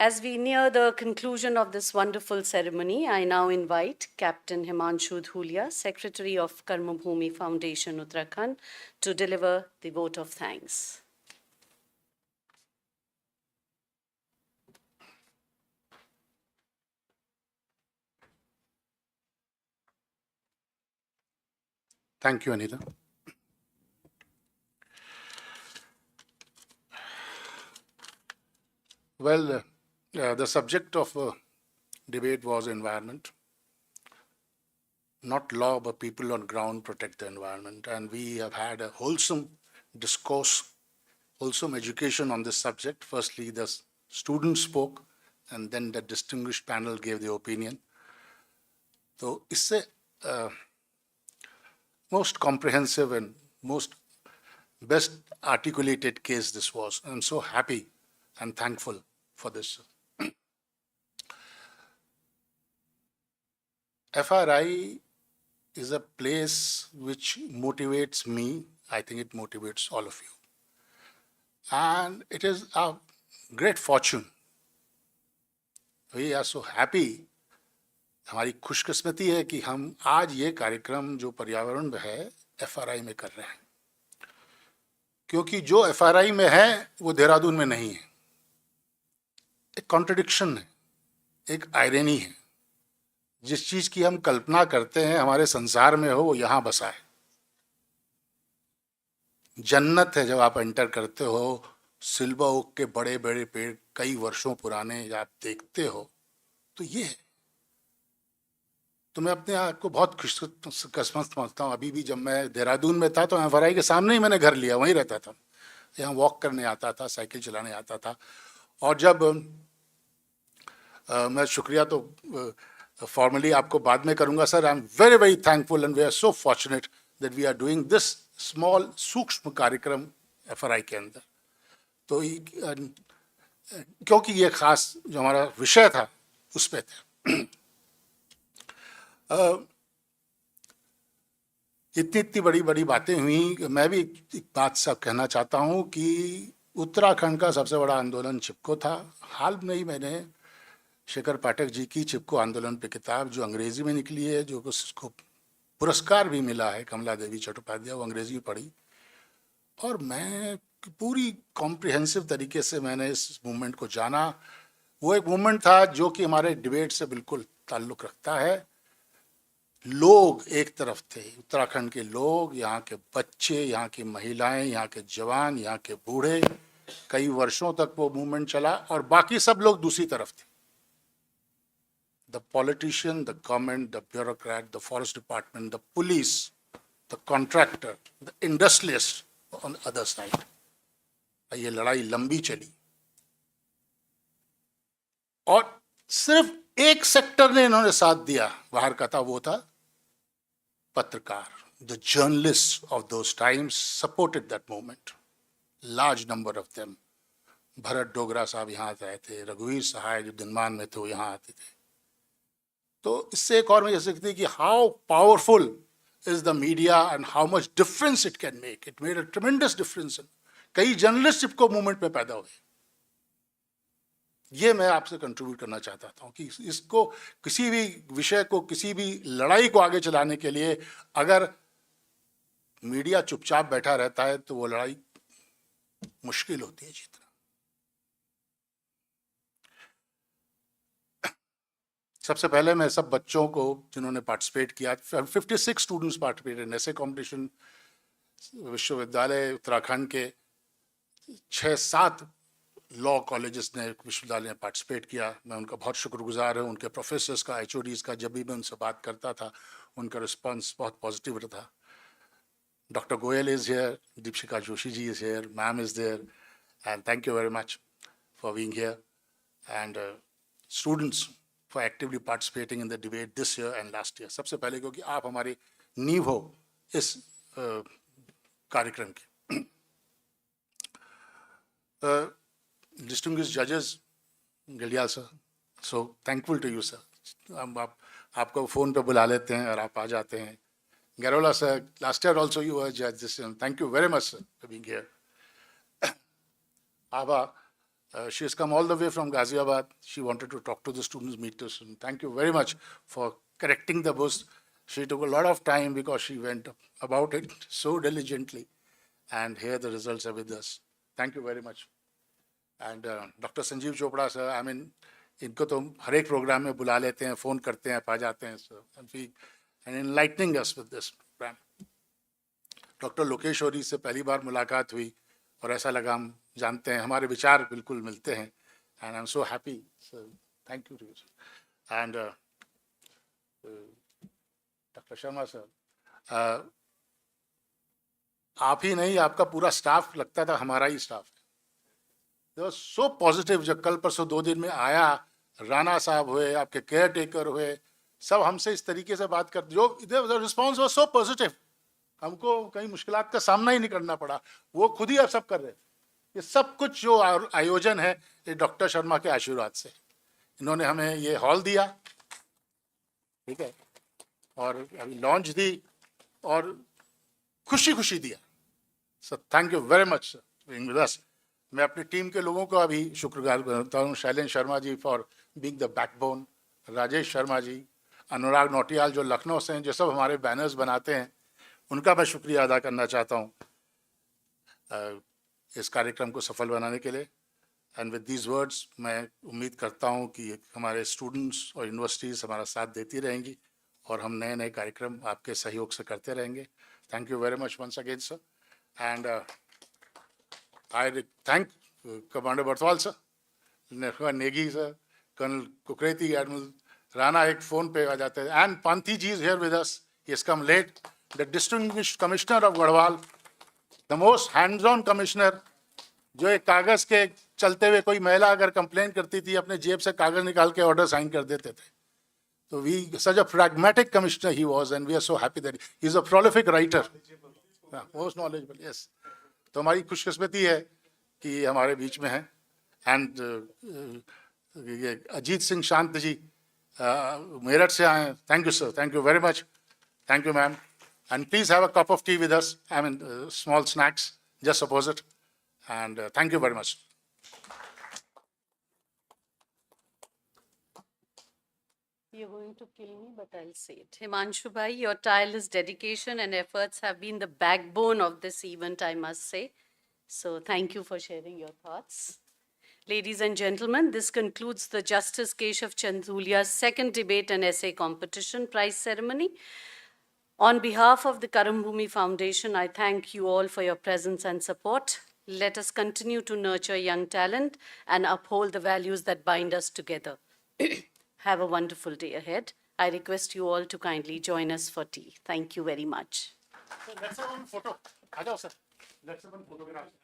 As we near the conclusion of this wonderful ceremony, I now invite Captain Himanshu Dhulia, Secretary of Karmabhoomi Foundation, Uttarakhand, to deliver the vote of thanks. Thank you, Anita. Well, the subject of debate was environment. Not law, but people on ground protect the environment. And we have had a wholesome discourse, wholesome education on this subject. Firstly, the students spoke, and then the distinguished panel gave their opinion. So, इससे most comprehensive and most best articulated case this was. I'm so happy and thankful for this. FRI is a place which motivates me. I think it motivates all of you. And it is a great fortune. We are so happy. हमारी खुशकिस्मती है कि हम आज ये कार्यक्रम जो पर्यावरण में है FRI में कर रहे हैं, क्योंकि जो FRI में है वो देहरादून में नहीं है. एक कॉन्ट्रडिक्शन है, एक आयरनी है. जिस चीज की हम कल्पना करते हैं हमारे संसार में हो वो यहाँ बसा है. जन्नत है जब आप एंटर करते हो, सिल्वर ओक के बड़े बड़े पेड़ कई वर्षों पुराने आप देखते हो, तो ये है. तो मैं अपने आप को बहुत खुशकिस्मत समझता हूँ. अभी भी जब मैं देहरादून में था तो FRI के सामने ही मैंने घर लिया, वहीं रहता था. यहाँ वॉक करने आता था, साइकिल चलाने आता था. और जब मैं शुक्रिया तो फॉर्मली आपको बाद में करूंगा sir. I am very very thankful and we are so fortunate that we are doing this small सूक्ष्म कार्यक्रम FRI के अंदर. तो क्योंकि ये खास जो हमारा विषय था उस पर थे. इतनी बड़ी बड़ी बातें हुई. मैं भी एक बात सब कहना चाहता हूँ कि उत्तराखंड का सबसे बड़ा आंदोलन चिपको था. हाल में ही मैंने शेखर पाठक जी की चिपको आंदोलन पे किताब जो अंग्रेजी में निकली है, जो उसको पुरस्कार भी मिला है, कमला देवी चट्टोपाध्याय, वो अंग्रेजी में पढ़ी. और मैं पूरी कॉम्प्रिहेंसिव तरीके से मैंने इस मूवमेंट को जाना. वो एक मूवमेंट था जो कि हमारे डिबेट से बिल्कुल ताल्लुक़ रखता है. लोग एक तरफ थे, उत्तराखंड के लोग, यहाँ के बच्चे, यहाँ की महिलाएं, यहाँ के जवान, यहाँ के बूढ़े. कई वर्षों तक वो मूवमेंट चला. और बाकी सब लोग दूसरी तरफ थे. The politician, the government, the bureaucrat, the forest department, the police, the contractor, the industrialist on the other side. ये लड़ाई लंबी चली और सिर्फ एक सेक्टर ने इन्होंने साथ दिया बाहर का था, वो था पत्रकार. The journalists of those times supported that movement. Large number of them. Bharat Dogra साहब यहाँ आए थे, रघुवीर सहाय जो दिनमान में थे वो यहाँ आते थे. तो इससे एक और मैं कह सकती है कि how powerful is the media and how much difference it can make. It made a ट्रेमेंडस difference. कई जर्नलिस्ट चिपको मूवमेंट में पैदा हुए. ये मैं आपसे कंट्रीब्यूट करना चाहता था कि इसको किसी भी विषय को, किसी भी लड़ाई को आगे चलाने के लिए अगर मीडिया चुपचाप बैठा रहता है तो वो लड़ाई मुश्किल होती है जीतना. सबसे पहले मैं सब बच्चों को जिन्होंने पार्टिसिपेट किया, 56 स्टूडेंट्स पार्टिसिपेट इन ऐसे कॉम्पिटिशन. विश्वविद्यालय उत्तराखंड के 6-7 लॉ कॉलेजेस ने विश्वविद्यालय ने पार्टिसिपेट किया. मैं उनका बहुत शुक्रगुजार हूँ. उनके प्रोफेसर्स का, HODs का, जब भी मैं उनसे बात करता था उनका रिस्पांस बहुत पॉजिटिव था. Doctor Goyal is here, Deepshikha Joshi ji is here, ma'am is there, and thank you very much for being here. And students for actively participating in the debate this year and last year. सबसे पहले क्योंकि आप हमारी नींव हो इस कार्यक्रम की. Distinguished judges, Galiyal sir, so thankful to you sir. हम आपको फ़ोन पे बुला लेते हैं और आप आ जाते हैं. Garola sir, last year also you were judge. Thank you very much sir for being here. Ava, She has come all the way from Ghaziabad. She wanted to talk to the students, meet the students. Thank you very much for correcting the bus. She took a lot of time because she went about it so diligently. And here the results are with us. Thank you very much. And Dr. Sanjeev Chopra, sir, I mean, इनको तो हर एक programme में बुला लेते हैं, phone करते हैं, पा जाते हैं, so and enlightening us with this program. Doctor Lokesh औरी से पहली बार मुलाकात हुई और ऐसा लगा हम जानते हैं, हमारे विचार बिल्कुल मिलते हैं. And I'm so happy. So thank you to you, sir. And Dr. Sharma, sir, आप ही नहीं, आपका पूरा स्टाफ लगता था हमारा ही स्टाफ है. They were so positive. जब कल परसों 2 दिन में आया, राणा साहब हुए, आपके केयर टेकर हुए, सब हमसे इस तरीके से बात करते, जो रिस्पॉन्स वाज सो पॉजिटिव, हमको कई मुश्किलात का सामना ही नहीं करना पड़ा. वो खुद ही अब सब कर रहे थे. ये सब कुछ जो आयोजन है, ये डॉक्टर शर्मा के आशीर्वाद से. इन्होंने हमें ये हॉल दिया, ठीक है, और अभी लॉन्च दी और खुशी खुशी दिया. So thank you very much sir being with us. मैं अपनी टीम के लोगों को अभी शुक्रगुजार करता हूँ. Shailendra Sharma ji for being the backbone, Rajesh Sharma ji, Anurag Nautiyal जो लखनऊ से हैं, जो सब हमारे बैनर्स बनाते हैं, उनका मैं शुक्रिया अदा करना चाहता हूँ इस कार्यक्रम को सफल बनाने के लिए. एंड विद दीज वर्ड्स मैं उम्मीद करता हूँ कि हमारे स्टूडेंट्स और यूनिवर्सिटीज़ हमारा साथ देती रहेंगी और हम नए नए कार्यक्रम आपके सहयोग से करते रहेंगे. Thank you very much once again sir. And I thank Commander Barthwal sir, Negi sir, Colonel Kukreti, Admiral Rana एक फ़ोन पे आ जाते हैं. And Panthi ji is here with us. He has come late. The distinguished commissioner of Garhwal, the most hands-on commissioner, जो एक कागज़ के चलते हुए कोई महिला अगर कंप्लेन करती थी, अपने जेब से कागज़ निकाल के ऑर्डर साइन कर देते थे. So such a pragmatic commissioner he was, and we are so happy that he is a prolific writer. Most knowledgeable, yes. तो हमारी खुशकिस्मती है कि हमारे बीच में हैं. एंड ये अजीत सिंह शांत जी मेरठ से आए हैं. Thank you sir, thank you very much. Thank you ma'am. And please have a cup of T with us, I mean small snacks just opposite. And thank you very much. You're going to kill me, but I'll say it. Himanshu Bhai, your tireless dedication and efforts have been the backbone of this event, I must say. So thank you for sharing your thoughts. Ladies and gentlemen, this concludes the Justice Keshav Chandhulia's second debate and essay competition prize ceremony. On behalf of the Karam Bhumi Foundation, I thank you all for your presence and support. Let us continue to nurture young talent and uphold the values that bind us together. Have a wonderful day ahead. I request you all to kindly join us for tea. Thank you very much. Let's have one photo. आ जाओ sir. Let's have one photograph.